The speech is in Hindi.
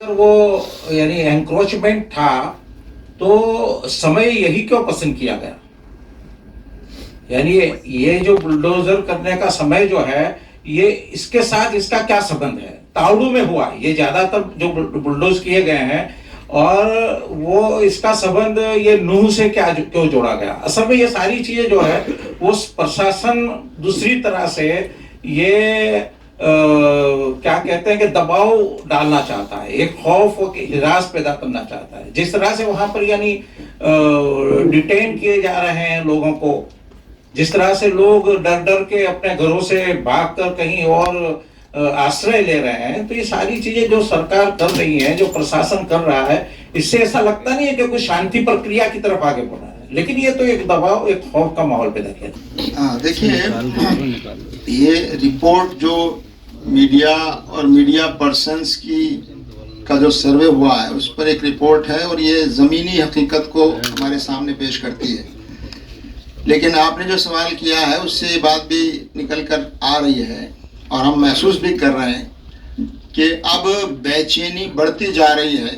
अगर वो यानी एंक्रोचमेंट था तो समय यही क्यों पसंद किया गया? यानी ये जो बुलडोजर करने का समय जो है, ये इसके साथ इसका क्या संबंध है? तावड़ू में हुआ ये ज्यादातर जो बुलडोज किए गए हैं, और वो इसका संबंध ये नूह से क्या क्यों जोड़ा गया? असल में ये सारी चीजें जो है वो प्रशासन दूसरी तरह से ये क्या कहते हैं कि दबाव डालना चाहता है, एक खौफ और हिरास पैदा करना चाहता है। जिस तरह से वहां पर यानी डिटेन किए जा रहे हैं लोगों को, जिस तरह से लोग डर डर के अपने घरों से भागकर कहीं और आश्रय ले रहे हैं, तो ये सारी चीजें जो सरकार कर रही है, जो प्रशासन कर रहा है, इससे ऐसा लगता नहीं है कि कोई शांति प्रक्रिया की तरफ आगे बढ़ा है, लेकिन ये तो एक दबाव, एक खौफ का माहौल पैदा किया। देखिए, ये रिपोर्ट जो मीडिया और मीडिया पर्सन्स का जो सर्वे हुआ है उस पर एक रिपोर्ट है और ये ज़मीनी हकीकत को हमारे सामने पेश करती है। लेकिन आपने जो सवाल किया है उससे ये बात भी निकल कर आ रही है और हम महसूस भी कर रहे हैं कि अब बेचैनी बढ़ती जा रही है